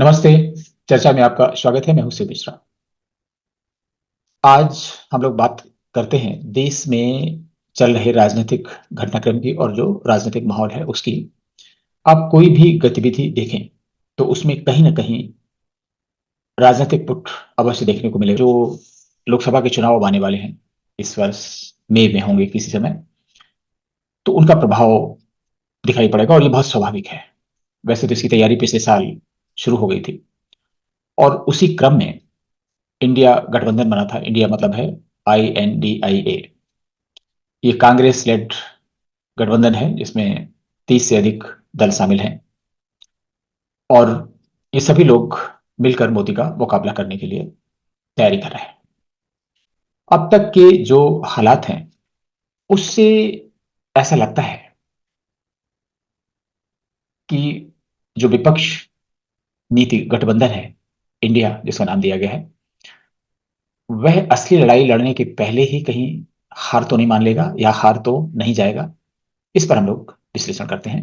नमस्ते। चर्चा में आपका स्वागत है। मैं हूं शिव मिश्रा। आज हम लोग बात करते हैं देश में चल रहे राजनीतिक घटनाक्रम की और जो राजनीतिक माहौल है उसकी। आप कोई भी गतिविधि देखें तो उसमें कहीं ना कहीं राजनीतिक पुट अवश्य देखने को मिलेगा। जो लोकसभा के चुनाव आने वाले हैं, इस वर्ष मई में होंगे किसी समय, तो उनका प्रभाव दिखाई पड़ेगा और ये बहुत स्वाभाविक है। वैसे तो इसकी तैयारी पिछले साल शुरू हो गई थी और उसी क्रम में इंडिया गठबंधन बना था। इंडिया मतलब है INDIA। ये कांग्रेस लेड गठबंधन है जिसमें 30 से अधिक दल शामिल हैं और ये सभी लोग मिलकर मोदी का मुकाबला करने के लिए तैयारी कर रहे हैं। अब तक के जो हालात हैं उससे ऐसा लगता है कि जो विपक्ष नीति गठबंधन है, इंडिया जिसका नाम दिया गया है, वह असली लड़ाई लड़ने के पहले ही कहीं हार तो नहीं मान लेगा या हार तो नहीं जाएगा। इस पर हम लोग विश्लेषण करते हैं।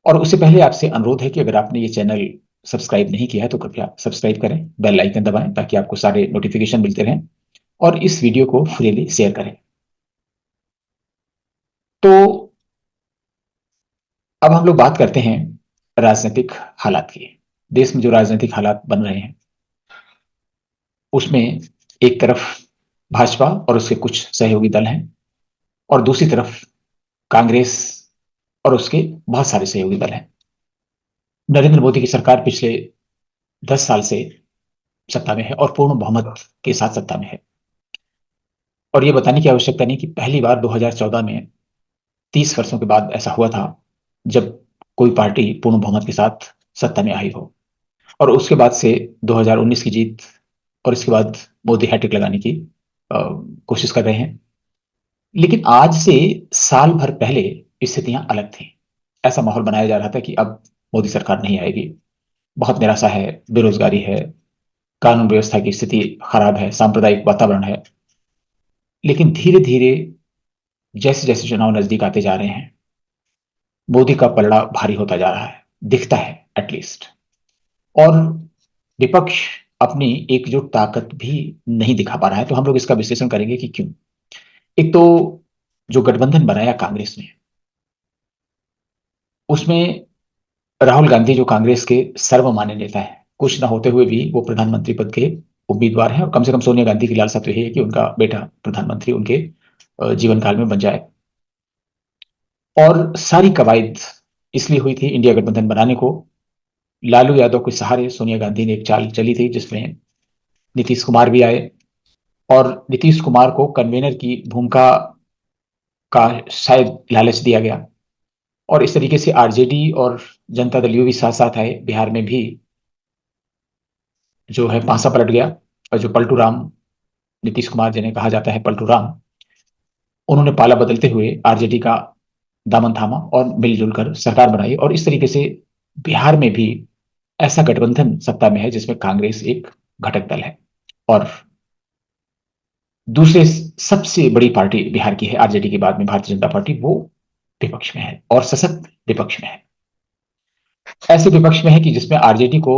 और उससे पहले आपसे अनुरोध है कि अगर आपने ये चैनल सब्सक्राइब नहीं किया है तो कृपया सब्सक्राइब करें, बेल आइकन दबाएं ताकि आपको सारे नोटिफिकेशन मिलते रहें और इस वीडियो को फ्रीली शेयर करें। तो अब हम लोग बात करते हैं राजनीतिक हालात की। देश में जो राजनीतिक हालात बन रहे हैं उसमें एक तरफ भाजपा और उसके कुछ सहयोगी दल हैं और दूसरी तरफ कांग्रेस और उसके बहुत सारे सहयोगी दल हैं। नरेंद्र मोदी की सरकार पिछले 10 साल से सत्ता में है और पूर्ण बहुमत के साथ सत्ता में है। और ये बताने की आवश्यकता नहीं कि पहली बार 2014 में 30 वर्षों के बाद ऐसा हुआ था जब कोई पार्टी पूर्ण बहुमत के साथ सत्ता में आई हो। और उसके बाद से 2019 की जीत और इसके बाद मोदी हैट्रिक लगाने की अ, कोशिश कर रहे हैं। लेकिन आज से साल भर पहले स्थितियां अलग थी। ऐसा माहौल बनाया जा रहा था कि अब मोदी सरकार नहीं आएगी, बहुत निराशा है, बेरोजगारी है, कानून व्यवस्था की स्थिति खराब है, सांप्रदायिक वातावरण है। लेकिन धीरे धीरे जैसे जैसे चुनाव नजदीक आते जा रहे हैं मोदी का पलड़ा भारी होता जा रहा है, दिखता है एटलीस्ट। और विपक्ष अपनी एकजुट ताकत भी नहीं दिखा पा रहा है। तो हम लोग इसका विश्लेषण करेंगे कि क्यों। एक तो जो गठबंधन बनाया कांग्रेस ने, उसमें राहुल गांधी जो कांग्रेस के सर्वमान्य नेता है, कुछ ना होते हुए भी वो प्रधानमंत्री पद के उम्मीदवार हैं और कम से कम सोनिया गांधी की लालसा तो यही है कि उनका बेटा प्रधानमंत्री उनके जीवन काल में बन जाए। और सारी कवायद इसलिए हुई थी इंडिया गठबंधन बनाने को। लालू यादव के सहारे सोनिया गांधी ने एक चाल चली थी जिसमें नीतीश कुमार भी आए और नीतीश कुमार को कन्वेनर की भूमिका का शायद लालच दिया गया। और इस तरीके से आरजेडी और जनता दल यू भी साथ साथ आए। बिहार में भी जो है पांसा पलट गया और जो पलटू राम, नीतीश कुमार जिन्हें कहा जाता है पलटू राम, उन्होंने पाला बदलते हुए आरजेडी का दामन थामा और मिलजुल कर सरकार बनाई। और इस तरीके से बिहार में भी ऐसा गठबंधन सत्ता में है जिसमें कांग्रेस एक घटक दल है और दूसरे सबसे बड़ी पार्टी बिहार की है आरजेडी के बाद में भारतीय जनता पार्टी, वो विपक्ष में है और सशक्त विपक्ष में है। ऐसे विपक्ष में है कि जिसमें आरजेडी को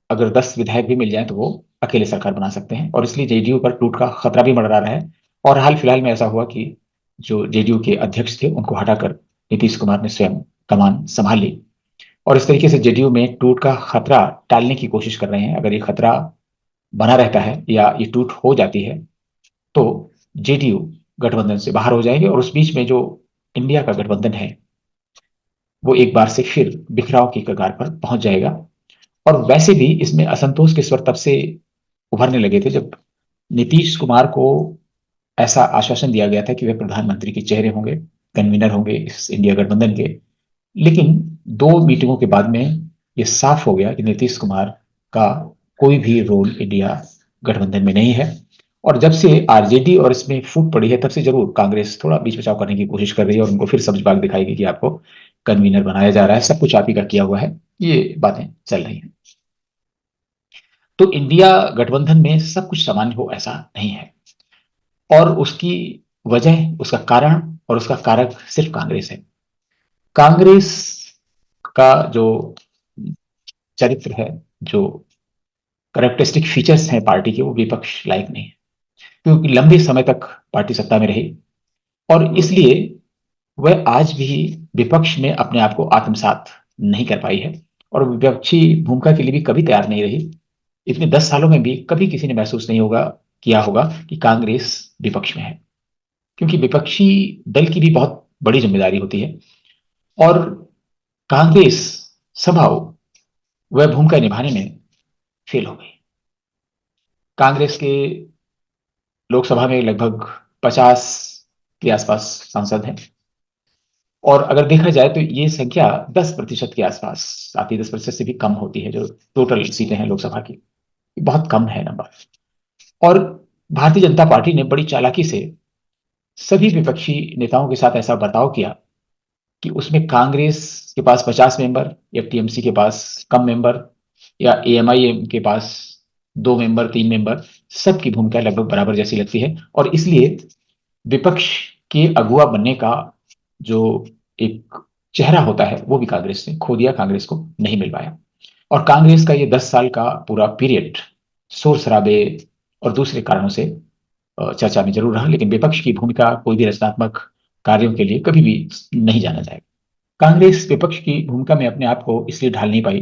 अगर 10 विधायक भी मिल जाए तो वो अकेले सरकार बना सकते हैं और इसलिए जेडीयू पर टूट का खतरा भी मंडरा रहा है। और हाल फिलहाल में ऐसा हुआ कि जो जेडीयू के अध्यक्ष थे उनको हटाकर नीतीश कुमार ने स्वयं कमान संभाल ली और इस तरीके से जेडीयू में टूट का खतरा टालने की कोशिश कर रहे हैं। अगर ये खतरा बना रहता है या ये टूट हो जाती है तो जेडीयू गठबंधन से बाहर हो जाएंगे और उस बीच में जो इंडिया का गठबंधन है वो एक बार से फिर बिखराव की कगार पर पहुंच जाएगा। और वैसे भी इसमें असंतोष के स्वर तब से उभरने लगे थे जब नीतीश कुमार को ऐसा आश्वासन दिया गया था कि वे प्रधानमंत्री के चेहरे होंगे, कन्वीनर होंगे इस इंडिया गठबंधन के। लेकिन 2 मीटिंगों के बाद में ये साफ हो गया कि नीतीश कुमार का कोई भी रोल इंडिया गठबंधन में नहीं है। और जब से आरजेडी और इसमें फूट पड़ी है तब से जरूर कांग्रेस थोड़ा बीच बचाव करने की कोशिश कर रही है और उनको फिर सब्ज बाग दिखाएगी कि आपको कन्वीनर बनाया जा रहा है, सब कुछ आप ही का किया हुआ है। ये बातें चल रही हैं। तो इंडिया गठबंधन में सब कुछ सामान्य हो ऐसा नहीं है और उसकी वजह, उसका कारण और उसका कारक सिर्फ कांग्रेस है। कांग्रेस का जो चरित्र है जो कैरेक्टरिस्टिक फीचर्स हैं पार्टी के, वो विपक्ष लायक नहीं है, क्योंकि लंबे समय तक पार्टी सत्ता में रही और इसलिए वह आज भी विपक्ष में अपने आप को आत्मसात नहीं कर पाई है और विपक्षी भूमिका के लिए भी कभी तैयार नहीं रही। इतने 10 सालों में भी कभी किसी ने महसूस नहीं होगा किया होगा कि कांग्रेस विपक्ष में है, क्योंकि विपक्षी दल की भी बहुत बड़ी जिम्मेदारी होती है और कांग्रेस संभव वह भूमिका निभाने में फेल हो गई। कांग्रेस के लोकसभा में लगभग 50 के आसपास सांसद हैं और अगर देखा जाए तो ये संख्या 10% के आसपास आती है, 10% से भी कम होती है जो टोटल सीटें हैं लोकसभा की, बहुत कम है नंबर। और भारतीय जनता पार्टी ने बड़ी चालाकी से सभी विपक्षी नेताओं के साथ ऐसा बर्ताव किया कि उसमें कांग्रेस के पास 50 मेंबर या टीएमसी के पास कम मेंबर या एएमआईएम के पास 2 मेंबर 3 मेंबर, सबकी भूमिका लगभग बराबर जैसी लगती है और इसलिए विपक्ष के अगुआ बनने का जो एक चेहरा होता है वो भी कांग्रेस ने खो दिया, कांग्रेस को नहीं मिल पाया। और कांग्रेस का ये 10 साल का पूरा पीरियड शोर शराबे और दूसरे कारणों से चर्चा में जरूर रहा, लेकिन विपक्ष की भूमिका कोई भी रचनात्मक कार्यों के लिए कभी भी नहीं जाना जाएगा। कांग्रेस विपक्ष की भूमिका में अपने आप को इसलिए ढाल नहीं पाई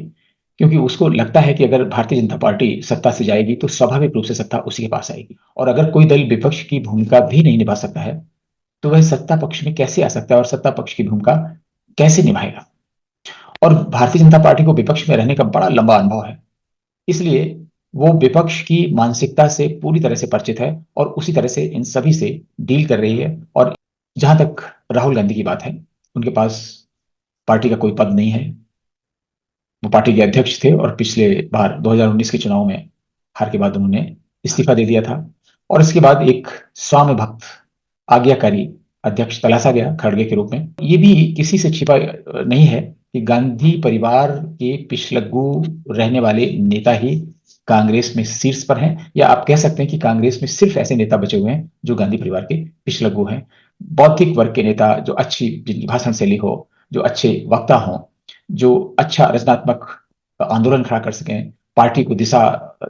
क्योंकि उसको लगता है कि अगर भारतीय जनता पार्टी सत्ता से जाएगी तो स्वाभाविक रूप से सत्ता उसी के पास आएगी और अगर कोई दल विपक्ष की भूमिका भी नहीं निभा सकता है तो वह सत्ता पक्ष में कैसे आ सकता है और सत्ता पक्ष की भूमिका कैसे निभाएगा। और भारतीय जनता पार्टी को विपक्ष में रहने का बड़ा लंबा अनुभव है, इसलिए वो विपक्ष की मानसिकता से पूरी तरह से परिचित है और उसी तरह से इन सभी से डील कर रही है। और जहां तक राहुल गांधी की बात है, उनके पास पार्टी का कोई पद नहीं है, वो पार्टी के अध्यक्ष थे और पिछले बार 2019 के चुनाव में हार के बाद उन्होंने इस्तीफा दे दिया था और इसके बाद एक स्वामी भक्त आज्ञाकारी अध्यक्ष तलाशा गया खड़गे के रूप में। ये भी किसी से छिपा नहीं है कि गांधी परिवार के पिछलग्गू रहने वाले नेता ही कांग्रेस में शीर्ष पर हैं, या आप कह सकते हैं कि कांग्रेस में सिर्फ ऐसे नेता बचे हुए हैं जो गांधी परिवार के पिछलग्गू हैं। बौद्धिक वर्ग के नेता जो अच्छी जिनकी भाषण शैली हो, जो अच्छे वक्ता हों, जो अच्छा रचनात्मक आंदोलन खड़ा कर सकें, पार्टी को दिशा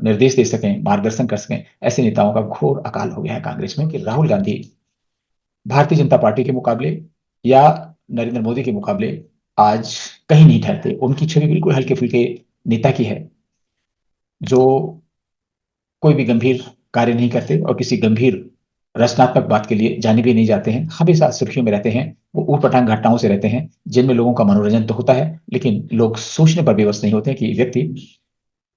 निर्देश दे सकें, मार्गदर्शन कर सकें, ऐसे नेताओं का घोर अकाल हो गया है कांग्रेस में कि राहुल गांधी भारतीय जनता पार्टी के मुकाबले या नरेंद्र मोदी के मुकाबले आज कहीं नहीं ठहरते। उनकी छवि बिल्कुल हल्के फुल्के नेता की है जो कोई भी गंभीर कार्य नहीं करते और किसी गंभीर रचनात्मक बात के लिए जाने भी नहीं जाते हैं, हमेशा सुर्खियों में रहते हैं। वो ऊटपटांग घटनाओं से रहते हैं जिनमें लोगों का मनोरंजन तो होता है लेकिन लोग सोचने पर विवश नहीं होते कि व्यक्ति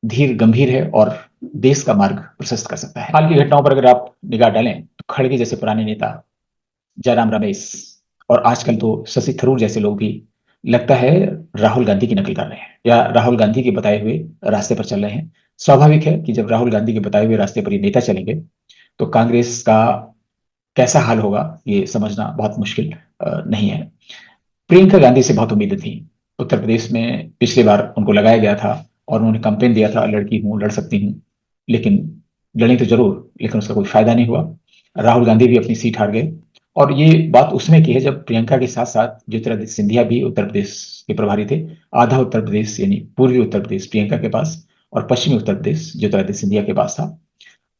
धीर गंभीर है और देश का मार्ग प्रशस्त कर सकता है। हाल की घटनाओं पर अगर आप निगाह डालें तो खड़गे जैसे पुराने नेता, जयराम रमेश और आजकल तो शशि थरूर जैसे लोग भी लगता है राहुल गांधी की नकल कर रहे हैं या राहुल गांधी के बताए हुए रास्ते पर चल रहे हैं। स्वाभाविक है कि जब राहुल गांधी के बताए हुए रास्ते पर ये नेता चलेंगे तो कांग्रेस का कैसा हाल होगा ये समझना बहुत मुश्किल नहीं है। प्रियंका गांधी से बहुत उम्मीदें थी। उत्तर प्रदेश में पिछली बार उनको लगाया गया था और उन्होंने कैंपेन दिया था लड़की हूं, लड़ सकती हूं, लेकिन लड़ी तो जरूर लेकिन उसका कोई फायदा नहीं हुआ। राहुल गांधी भी अपनी सीट हार गए और ये बात उसमें की है जब प्रियंका के साथ साथ ज्योतिरादित्य सिंधिया भी उत्तर प्रदेश के प्रभारी थे। आधा उत्तर प्रदेश यानी पूर्वी उत्तर प्रदेश प्रियंका के पास और पश्चिमी उत्तर प्रदेश ज्योतिरादित्य सिंधिया के पास था।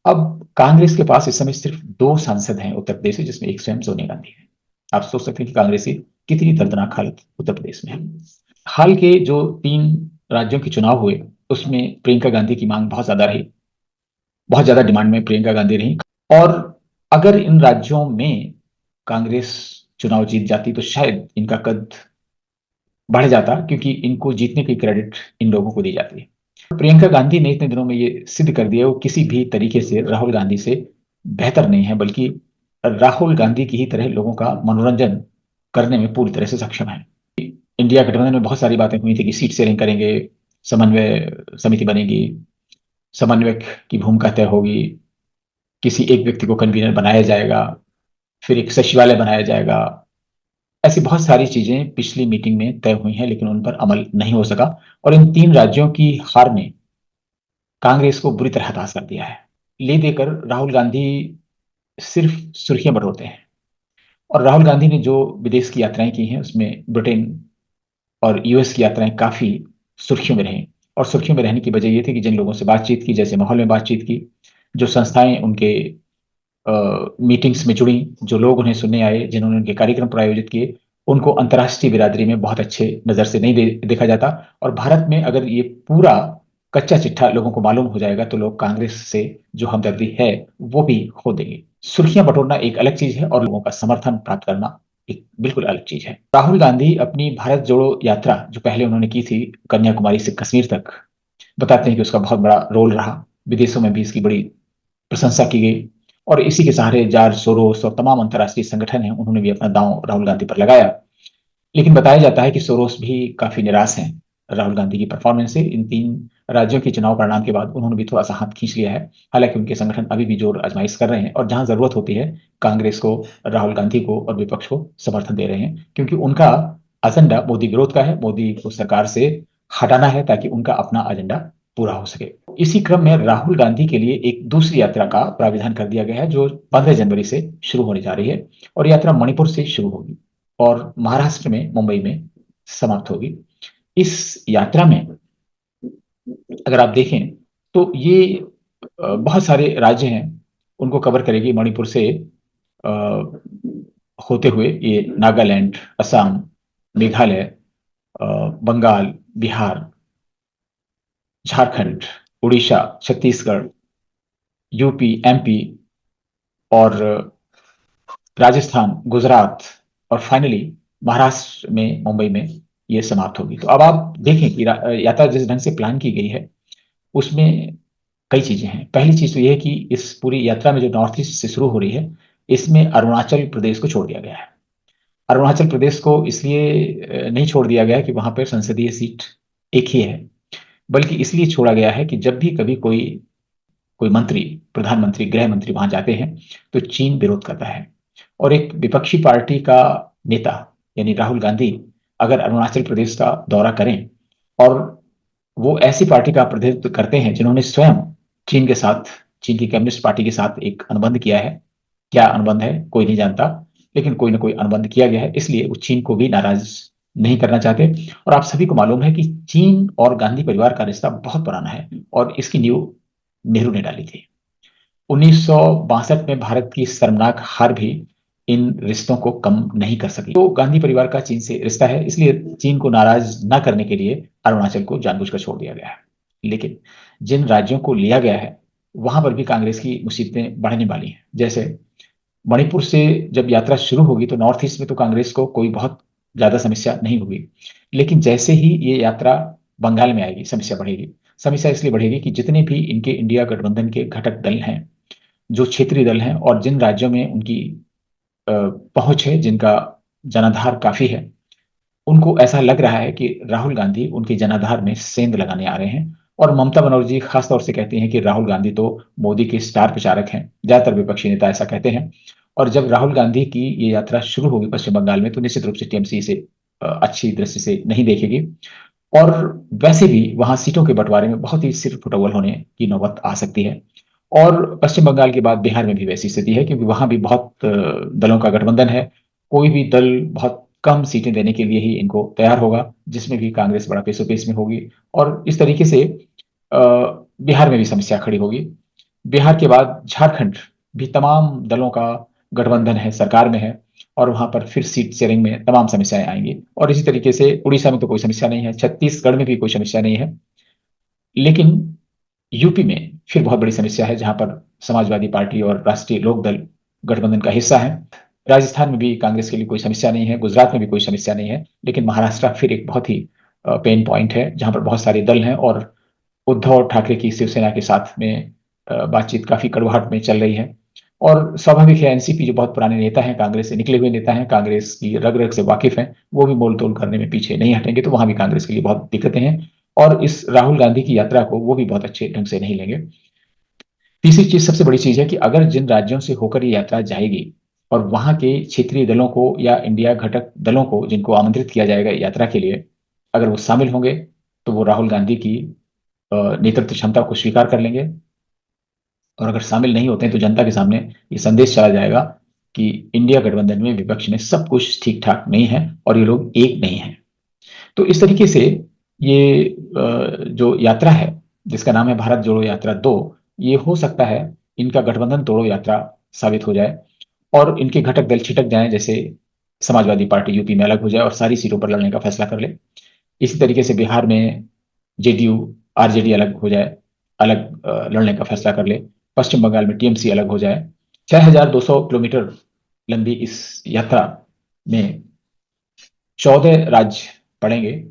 अब कांग्रेस के पास इस समय सिर्फ 2 सांसद हैं उत्तर प्रदेश से, जिसमें एक स्वयं सोनिया गांधी है। आप सोच सकते हैं कि कांग्रेस की कितनी दर्दनाक हालत उत्तर प्रदेश में है। हाल के जो 3 राज्यों के चुनाव हुए उसमें प्रियंका गांधी की मांग बहुत ज्यादा रही, बहुत ज्यादा डिमांड में प्रियंका गांधी रही और अगर इन राज्यों में कांग्रेस चुनाव जीत जाती तो शायद इनका कद बढ़ जाता, क्योंकि इनको जीतने की क्रेडिट इन लोगों को दी जाती है। प्रियंका गांधी ने इतने दिनों में ये सिद्ध कर दिया वो किसी भी तरीके से राहुल गांधी से बेहतर नहीं है, बल्कि राहुल गांधी की ही तरह लोगों का मनोरंजन करने में पूरी तरह से सक्षम है। इंडिया गठबंधन में बहुत सारी बातें हुई थी कि सीट शेयरिंग करेंगे, समन्वय समिति बनेगी, समन्वयक की भूमिका तय होगी, किसी एक व्यक्ति को कन्वीनर बनाया जाएगा, फिर एक सचिवालय बनाया जाएगा। ऐसी बहुत सारी चीजें पिछली मीटिंग में तय हुई हैं लेकिन उन पर अमल नहीं हो सका और इन 3 राज्यों की हार ने कांग्रेस को बुरी तरह हताश कर दिया है। ले देकर राहुल गांधी सिर्फ सुर्खियां बटोरते हैं और राहुल गांधी ने जो विदेश की यात्राएं की हैं उसमें ब्रिटेन और यूएस की यात्राएं काफी सुर्खियों में रही और सुर्खियों में रहने की वजह ये थी कि जिन लोगों से बातचीत की, जैसे माहौल में बातचीत की, जो संस्थाएं उनके मीटिंग्स में जुड़ी, जो लोग उन्हें सुनने आए, जिन्होंने उनके कार्यक्रम प्रायोजित किए, उनको अंतर्राष्ट्रीय बिरादरी में बहुत अच्छे नजर से नहीं देखा जाता। और भारत में अगर ये पूरा कच्चा चिट्ठा लोगों को मालूम हो जाएगा तो लोग कांग्रेस से जो हमदर्दी है वो भी खो देंगे। सुर्खियां बटोरना एक अलग चीज है और लोगों का समर्थन प्राप्त करना एक बिल्कुल अलग चीज है। राहुल गांधी अपनी भारत जोड़ो यात्रा जो पहले उन्होंने की थी कन्याकुमारी से कश्मीर तक, बताते हैं कि उसका बहुत बड़ा रोल रहा। विदेशों में भी इसकी बड़ी प्रशंसा की गई और इसी के सहारे जार्ज सोरोस और तमाम अंतर्राष्ट्रीय संगठन हैं, उन्होंने भी अपना दांव राहुल गांधी पर लगाया। लेकिन बताया जाता है कि सोरोस भी काफी निराश हैं राहुल गांधी की परफॉर्मेंस से। इन 3 राज्यों के चुनाव परिणाम के बाद उन्होंने भी थोड़ा सा हाथ खींच लिया है। हालांकि उनके संगठन अभी भी जोर आजमाइश कर रहे हैं और जहां जरूरत होती है कांग्रेस को, राहुल गांधी को और विपक्ष को समर्थन दे रहे हैं, क्योंकि उनका एजेंडा मोदी विरोध का है, मोदी को सरकार से हटाना है ताकि उनका अपना एजेंडा पूरा हो सके। इसी क्रम में राहुल गांधी के लिए एक दूसरी यात्रा का प्राविधान कर दिया गया है जो 15 जनवरी से शुरू होने जा रही है और यात्रा मणिपुर से शुरू होगी और महाराष्ट्र में मुंबई में समाप्त होगी। इस यात्रा में अगर आप देखें तो ये बहुत सारे राज्य हैं उनको कवर करेगी। मणिपुर से अ, होते हुए ये नागालैंड, असम, मेघालय, बंगाल, बिहार, झारखंड, उड़ीसा, छत्तीसगढ़, यूपी, एमपी और राजस्थान, गुजरात और फाइनली महाराष्ट्र में मुंबई में ये समाप्त होगी। तो अब आप देखें कि यात्रा जिस ढंग से प्लान की गई है उसमें कई चीजें हैं। पहली चीज तो यह है कि इस पूरी यात्रा में जो नॉर्थ ईस्ट से शुरू हो रही है इसमें अरुणाचल प्रदेश को छोड़ दिया गया है। अरुणाचल प्रदेश को इसलिए नहीं छोड़ दिया गया कि वहां पर संसदीय सीट एक ही है, बल्कि इसलिए छोड़ा गया है कि जब भी कभी कोई कोई मंत्री, प्रधानमंत्री, गृह मंत्री वहां जाते हैं तो चीन विरोध करता है और एक विपक्षी पार्टी का नेता यानी राहुल गांधी अगर अरुणाचल प्रदेश का दौरा करें और वो ऐसी पार्टी का प्रतिनिधित्व करते हैं जिन्होंने स्वयं चीन के साथ, चीन की कम्युनिस्ट पार्टी के साथ एक अनुबंध किया है। क्या अनुबंध है कोई नहीं जानता, लेकिन कोई ना कोई अनुबंध किया गया है, इसलिए वो चीन को भी नाराज नहीं करना चाहते। और आप सभी को मालूम है कि चीन और गांधी परिवार का रिश्ता बहुत पुराना है और इसकी नींव नेहरू ने डाली थी। 1962 में भारत की शर्मनाक हार भी इन रिश्तों को कम नहीं कर सकी। तो गांधी परिवार का चीन से रिश्ता है, इसलिए चीन को नाराज न करने के लिए अरुणाचल को जानबूझकर छोड़ दिया गया है। लेकिन जिन राज्यों को लिया गया है वहां पर भी कांग्रेस की मुसीबतें बढ़ने वाली हैं। जैसे मणिपुर से जब यात्रा शुरू होगी तो नॉर्थ ईस्ट में तो कांग्रेस को कोई बहुत ज्यादा समस्या नहीं होगी, लेकिन जैसे ही ये यात्रा बंगाल में आएगी समस्या बढ़ेगी। समस्या इसलिए बढ़ेगी कि जितने भी इनके इंडिया गठबंधन के घटक दल हैं, जो क्षेत्रीय दल हैं और जिन राज्यों में उनकी पहुंच है, जिनका जनाधार काफी है, उनको ऐसा लग रहा है कि राहुल गांधी उनके जनाधार में सेंध लगाने आ रहे हैं। और ममता बनर्जी खास तौर से कहती हैं कि राहुल गांधी तो मोदी के स्टार प्रचारक हैं, ज्यादातर विपक्षी नेता ऐसा कहते हैं। और जब राहुल गांधी की ये यात्रा शुरू होगी पश्चिम बंगाल में तो निश्चित रूप से टीएमसी इसे अच्छी दृष्टि से नहीं देखेगी और वैसे भी वहां सीटों के बंटवारे में बहुत ही सिर फुटअव्वल होने की नौबत आ सकती है। और पश्चिम बंगाल के बाद बिहार में भी वैसी स्थिति है क्योंकि वहां भी बहुत दलों का गठबंधन है। कोई भी दल बहुत कम सीटें देने के लिए ही इनको तैयार होगा, जिसमें भी कांग्रेस बड़ा पेशोपेश में होगी और इस तरीके से बिहार में भी समस्या खड़ी होगी। बिहार के बाद झारखंड भी तमाम दलों का गठबंधन है, सरकार में है और वहां पर फिर सीट शेयरिंग में तमाम समस्याएं आएंगी। और इसी तरीके से उड़ीसा में तो कोई समस्या नहीं है, छत्तीसगढ़ में भी कोई समस्या नहीं है, लेकिन यूपी में फिर बहुत बड़ी समस्या है जहां पर समाजवादी पार्टी और राष्ट्रीय लोकदल गठबंधन का हिस्सा है। राजस्थान में भी कांग्रेस के लिए कोई समस्या नहीं है, गुजरात में भी कोई समस्या नहीं है, लेकिन महाराष्ट्र फिर एक बहुत ही पेन पॉइंट है जहां पर बहुत सारे दल हैं और उद्धव ठाकरे की शिवसेना के साथ में बातचीत काफी कड़वाहट में चल रही है। और स्वाभाविक है एनसीपी जो बहुत पुराने नेता हैं, कांग्रेस से निकले हुए नेता हैं, कांग्रेस की रग रग से वाकिफ हैं, वो भी मोल तोल करने में पीछे नहीं हटेंगे, तो वहां भी कांग्रेस के लिए बहुत दिक्कतें हैं और इस राहुल गांधी की यात्रा को वो भी बहुत अच्छे ढंग से नहीं लेंगे। तीसरी चीज, सबसे बड़ी चीज है कि अगर जिन राज्यों से होकर ये यात्रा जाएगी और वहां के क्षेत्रीय दलों को या इंडिया घटक दलों को जिनको आमंत्रित किया जाएगा यात्रा के लिए, अगर वो शामिल होंगे तो वो राहुल गांधी की नेतृत्व क्षमता को स्वीकार कर लेंगे। और अगर शामिल नहीं होते हैं तो जनता के सामने ये संदेश चला जाएगा कि इंडिया गठबंधन में विपक्ष में सब कुछ ठीक ठाक नहीं है और ये लोग एक नहीं है। तो इस तरीके से ये जो यात्रा है जिसका नाम है भारत जोड़ो यात्रा 2, ये हो सकता है इनका गठबंधन तोड़ो यात्रा साबित हो जाए और इनके घटक दल छिटक जाएं, जैसे समाजवादी पार्टी यूपी में अलग हो जाए और सारी सीटों पर लड़ने का फैसला कर ले। इसी तरीके से बिहार में जेडीयू आरजेडी अलग हो जाए, अलग लड़ने का फैसला कर ले। पश्चिम बंगाल में टीएमसी अलग हो जाए। 6200 किलोमीटर लंबी इस यात्रा में 14 राज्य पड़ेंगे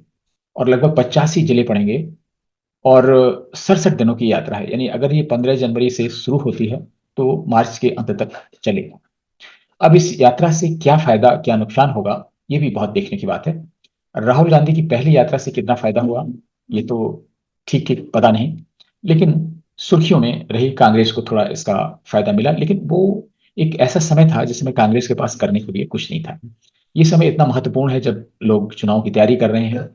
और लगभग 85 जिले पड़ेंगे और 67 दिनों की यात्रा है। यानी अगर ये 15 जनवरी से शुरू होती है तो मार्च के अंत तक चलेगा। अब इस यात्रा से क्या फायदा क्या नुकसान होगा, ये भी बहुत देखने की बात है। राहुल गांधी की पहली यात्रा से कितना फायदा हुआ ये तो ठीक ठीक पता नहीं, लेकिन सुर्खियों में रही कांग्रेस को थोड़ा इसका फायदा मिला। लेकिन वो एक ऐसा समय था जिस समय कांग्रेस के पास करने के लिए कुछ नहीं था। ये समय इतना महत्वपूर्ण है जब लोग चुनाव की तैयारी कर रहे हैं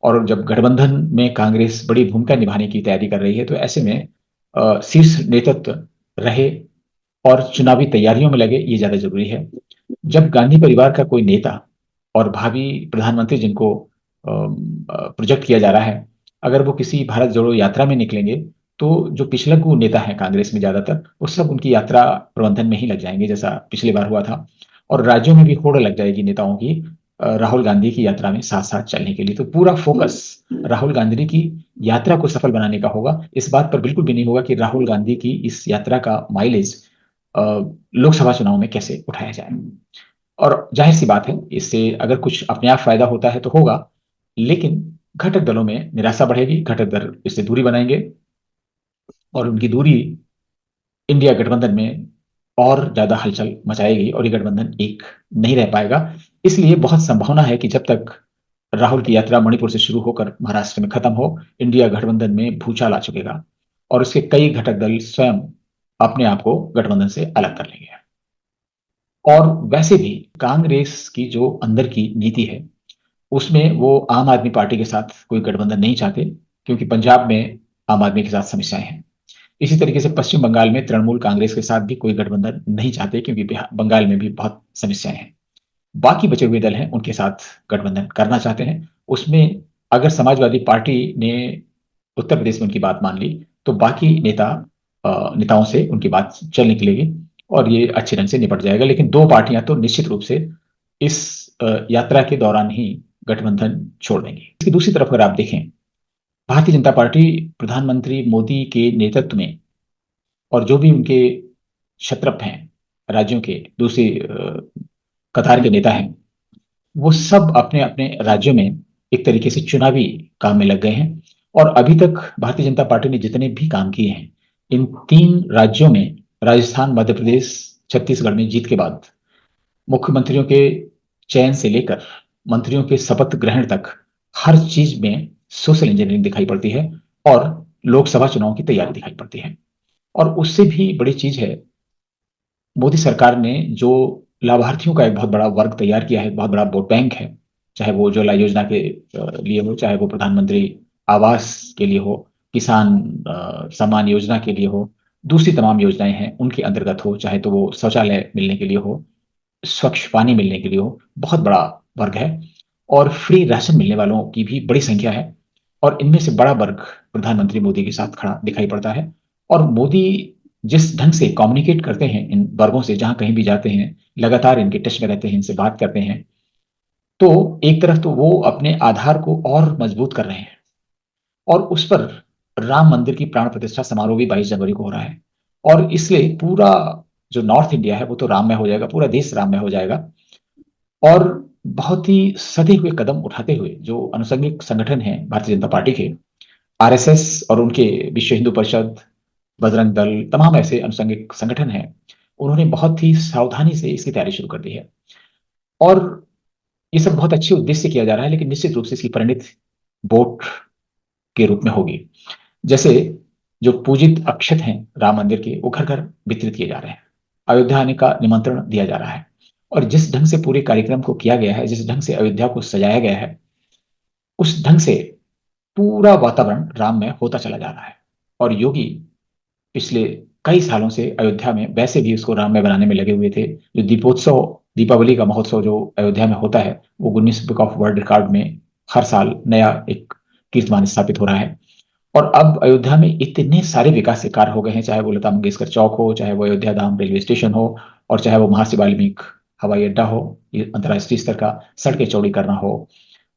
और जब गठबंधन में कांग्रेस बड़ी भूमिका निभाने की तैयारी कर रही है, तो ऐसे में शीर्ष नेतृत्व रहे और चुनावी तैयारियों में लगे, ये ज्यादा जरूरी है। जब गांधी परिवार का कोई नेता और भावी प्रधानमंत्री जिनको प्रोजेक्ट किया जा रहा है, अगर वो किसी भारत जोड़ो यात्रा में निकलेंगे, तो जो पिछलग्गू नेता हैं कांग्रेस में ज्यादातर, वो सब उनकी यात्रा प्रबंधन में ही लग जाएंगे जैसा पिछली बार हुआ था। और राज्यों में भी होड़ लग जाएगी नेताओं की राहुल गांधी की यात्रा में साथ साथ चलने के लिए। तो पूरा फोकस राहुल गांधी की यात्रा को सफल बनाने का होगा। इस बात पर बिल्कुल भी नहीं होगा कि राहुल गांधी की इस यात्रा का माइलेज लोकसभा चुनाव में कैसे उठाया जाए। और जाहिर सी बात है, इससे अगर कुछ अपने आप फायदा होता है तो होगा, लेकिन घटक दलों में निराशा बढ़ेगी। घटक दल इससे दूरी बनाएंगे और उनकी दूरी इंडिया गठबंधन में और ज्यादा हलचल मचाएगी और ये गठबंधन एक नहीं रह पाएगा। इसलिए बहुत संभावना है कि जब तक राहुल की यात्रा मणिपुर से शुरू होकर महाराष्ट्र में खत्म हो, इंडिया गठबंधन में भूचाल आ चुकेगा और उसके कई घटक दल स्वयं अपने आप को गठबंधन से अलग कर लेंगे। और वैसे भी कांग्रेस की जो अंदर की नीति है उसमें वो आम आदमी पार्टी के साथ कोई गठबंधन नहीं चाहते, क्योंकि पंजाब में आम आदमी के साथ समस्याएं हैं। इसी तरीके से पश्चिम बंगाल में तृणमूल कांग्रेस के साथ भी कोई गठबंधन नहीं चाहते, क्योंकि बंगाल में भी बहुत समस्याएं हैं। बाकी बचे हुए दल हैं उनके साथ गठबंधन करना चाहते हैं। उसमें अगर समाजवादी पार्टी ने उत्तर प्रदेश में उनकी बात मान ली, तो बाकी नेताओं से उनकी बात चल निकलेगी और ये अच्छे ढंग से निपट जाएगा। लेकिन दो पार्टियां तो निश्चित रूप से इस यात्रा के दौरान ही गठबंधन छोड़ देंगी। इसकी दूसरी तरफ अगर आप देखें, भारतीय जनता पार्टी प्रधानमंत्री मोदी के नेतृत्व में और जो भी उनके शत्रप हैं राज्यों के दूसरी कतार के नेता हैं, वो सब अपने अपने राज्यों में एक तरीके से चुनावी काम में लग गए हैं। और अभी तक भारतीय जनता पार्टी ने जितने भी काम किए हैं इन तीन राज्यों में, राजस्थान, मध्य प्रदेश, छत्तीसगढ़ में जीत के बाद, मुख्यमंत्रियों के चयन से लेकर मंत्रियों के शपथ ग्रहण तक हर चीज में सोशल इंजीनियरिंग दिखाई पड़ती है और लोकसभा चुनाव की तैयारी दिखाई पड़ती है। और उससे भी बड़ी चीज है, मोदी सरकार ने जो लाभार्थियों का एक बहुत बड़ा वर्ग तैयार किया है, बहुत बड़ा वोट बैंक है, चाहे वो उज्ज्वला योजना के लिए हो, चाहे वो प्रधानमंत्री आवास के लिए हो, किसान सम्मान योजना के लिए हो, दूसरी तमाम योजनाएं हैं उनके अंतर्गत हो, चाहे तो वो शौचालय मिलने के लिए हो, स्वच्छ पानी मिलने के लिए हो, बहुत बड़ा वर्ग है। और फ्री राशन मिलने वालों की भी बड़ी संख्या है और इनमें से बड़ा वर्ग प्रधानमंत्री मोदी के साथ खड़ा दिखाई पड़ता है। और मोदी जिस ढंग से कम्युनिकेट करते हैं इन वर्गों से, जहां कहीं भी जाते हैं लगातार इनके टच में रहते हैं, इनसे बात करते हैं, तो एक तरफ तो वो अपने आधार को और मजबूत कर रहे हैं और उस पर राम मंदिर की प्राण प्रतिष्ठा समारोह भी 22 जनवरी को हो रहा है। और इसलिए पूरा जो नॉर्थ इंडिया है वो तो राममय हो जाएगा, पूरा देश राममय हो जाएगा। और बहुत ही सधे हुए कदम उठाते हुए जो अनुषंगिक संगठन हैं भारतीय जनता पार्टी के, आरएसएस और उनके विश्व हिंदू परिषद, बजरंग दल, तमाम ऐसे अनुषंगिक संगठन हैं, उन्होंने बहुत ही सावधानी से इसकी तैयारी शुरू कर दी है। और ये सब बहुत अच्छे उद्देश्य से किया जा रहा है, लेकिन निश्चित रूप से इसकी परिणति वोट के रूप में होगी। जैसे जो पूजित अक्षत हैं राम मंदिर के, वो घर घर वितरित किए जा रहे हैं, अयोध्या आने का निमंत्रण दिया जा रहा है। और जिस ढंग से पूरे कार्यक्रम को किया गया है, जिस ढंग से अयोध्या को सजाया गया है, उस ढंग से पूरा वातावरण राम में होता चला जा रहा है। और योगी पिछले कई सालों से अयोध्या में वैसे भी उसको राम में बनाने में लगे हुए थे। जो दीपोत्सव, दीपावली का महोत्सव जो अयोध्या में होता है, वो Guinness book of world record में हर साल नया एक कीर्तिमान स्थापित हो रहा है। और अब अयोध्या में इतने सारे विकास के कार्य हो गए हैं, चाहे वो लता मंगेशकर चौक हो, चाहे वो अयोध्या धाम रेलवे स्टेशन हो, और चाहे वो महर्षि वाल्मीकि हवाई अड्डा हो, ये अंतर्राष्ट्रीय स्तर का, सड़कें चौड़ी करना हो,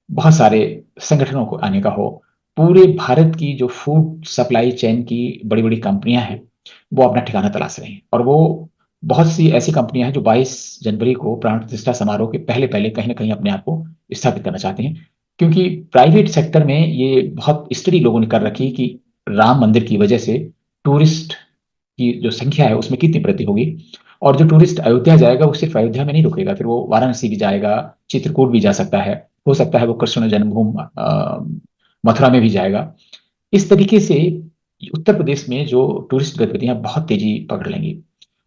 बहुत सारे संगठनों को आने का हो, पूरे भारत की जो फूड सप्लाई चेन की बड़ी बड़ी कंपनियां हैं वो अपना ठिकाना तलाश रही हैं। और वो बहुत सी ऐसी कंपनियां हैं जो 22 जनवरी को प्राण प्रतिष्ठा समारोह के पहले पहले कहीं ना कहीं अपने आप को स्थापित करना चाहती हैं। क्योंकि प्राइवेट सेक्टर में ये बहुत स्टडी लोगों ने कर रखी कि राम मंदिर की वजह से टूरिस्ट की जो संख्या है उसमें कितनी वृद्धि होगी। और जो टूरिस्ट अयोध्या जाएगा वो सिर्फ अयोध्या में नहीं रुकेगा, फिर वो वाराणसी भी जाएगा, चित्रकूट भी जा सकता है, हो सकता है वो कृष्ण जन्मभूमि मथुरा में भी जाएगा। इस तरीके से उत्तर प्रदेश में जो टूरिस्ट गतिविधियां बहुत तेजी पकड़ लेंगी।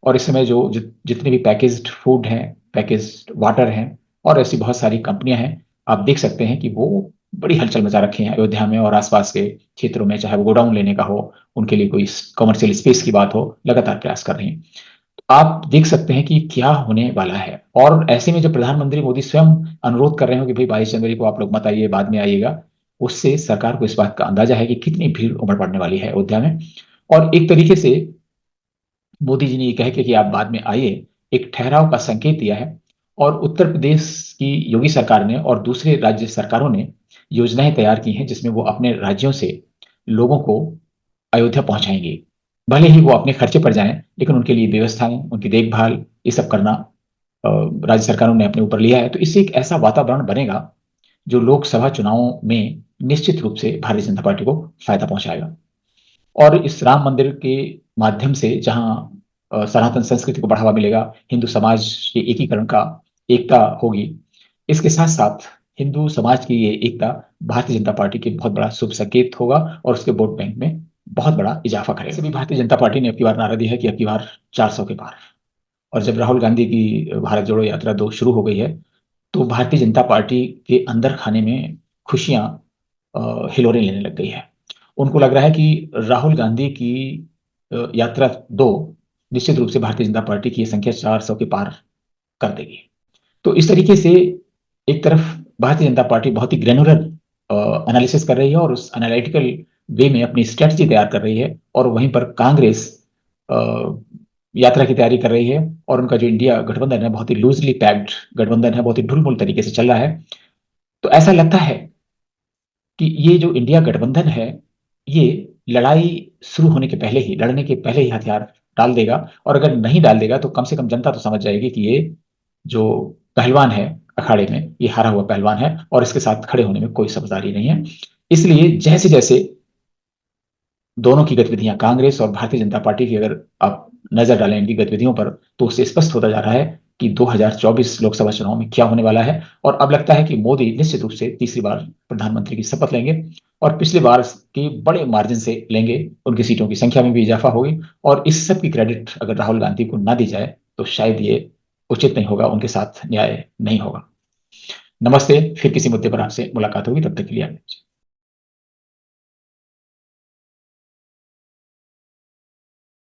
और इस समय जो जितने भी पैकेज्ड फूड हैं, पैकेज्ड वाटर हैं, और ऐसी बहुत सारी कंपनियां हैं, आप देख सकते हैं कि वो बड़ी हलचल मचा रखी हैं अयोध्या में और आसपास के क्षेत्रों में। चाहे वो गोडाउन लेने का हो, उनके लिए कोई कमर्शियल स्पेस की बात हो, लगातार प्रयास कर रही हैं। आप देख सकते हैं कि क्या होने वाला है। और ऐसे में जब प्रधानमंत्री मोदी स्वयं अनुरोध कर रहे हो कि भाई 22 जनवरी को आप लोग मत आइए, बाद में आइएगा, उससे सरकार को इस बात का अंदाजा है कि कितनी भीड़ उमड़ पड़ने वाली है अयोध्या में। और एक तरीके से मोदी जी ने ये कह के कि आप बाद में आइए, एक ठहराव का संकेत दिया है। और उत्तर प्रदेश की योगी सरकार ने और दूसरे राज्य सरकारों ने योजनाएं तैयार की हैं जिसमें वो अपने राज्यों से लोगों को अयोध्या पहुंचाएंगे। भले ही वो अपने खर्चे पर जाएं, लेकिन उनके लिए व्यवस्थाएं, उनकी देखभाल, ये सब करना राज्य सरकारों ने अपने ऊपर लिया है। तो इससे एक ऐसा वातावरण बनेगा जो लोकसभा चुनावों में निश्चित रूप से भारतीय जनता पार्टी को फायदा पहुंचाएगा। और इस राम मंदिर के माध्यम से जहां सनातन संस्कृति को बढ़ावा मिलेगा, हिंदू समाज के एकीकरण का, एकता होगी, इसके साथ साथ हिंदू समाज की ये एकता भारतीय जनता पार्टी के बहुत बड़ा शुभ संकेत होगा और उसके वोट बैंक में बहुत बड़ा इजाफा करेगा। वैसे भी भारतीय जनता पार्टी ने अब की बार नारा दिया है कि अब की बार 400 के पार। और जब राहुल गांधी की भारत जोड़ो यात्रा 2 शुरू हो गई है, तो भारतीय जनता पार्टी के अंदर खाने में खुशियां हिलोरें लेने लग गई है। उनको लग रहा है कि राहुल गांधी की यात्रा 2 निश्चित रूप से भारतीय जनता पार्टी की ये संख्या 400 के पार कर देगी। तो इस तरीके से एक तरफ भारतीय जनता पार्टी बहुत ही ग्रेनुलर एनालिसिस कर रही है और उस एनालिटिकल वे में अपनी स्ट्रेटजी तैयार कर रही है, और वहीं पर कांग्रेस अ, यात्रा की तैयारी कर रही है। और उनका जो इंडिया गठबंधन है बहुत ही लूजली पैक्ड गठबंधन है, बहुत ही ढुलमुल तरीके से चल रहा है। तो ऐसा लगता है कि ये जो इंडिया गठबंधन है, ये लड़ाई शुरू होने के पहले ही, लड़ने के पहले ही हथियार डाल देगा। और अगर नहीं डाल देगा तो कम से कम जनता तो समझ जाएगी कि ये जो पहलवान है अखाड़े में, ये हारा हुआ पहलवान है और इसके साथ खड़े होने में कोई समझदारी नहीं है। इसलिए जैसे जैसे दोनों की गतिविधियां, कांग्रेस और भारतीय जनता पार्टी की, अगर आप नजर डालें इनकी गतिविधियों पर, तो उससे स्पष्ट होता जा रहा है कि 2024 लोकसभा चुनाव में क्या होने वाला है। और अब लगता है कि मोदी निश्चित रूप से तीसरी बार प्रधानमंत्री की शपथ लेंगे, और पिछले बार के बड़े मार्जिन से लेंगे, उनकी सीटों की संख्या में भी इजाफा होगी। और इस सब की क्रेडिट अगर राहुल गांधी को ना दी जाए तो शायद ये उचित नहीं होगा, उनके साथ न्याय नहीं होगा। नमस्ते, फिर किसी मुद्दे पर आपसे मुलाकात होगी, तब तक के लिए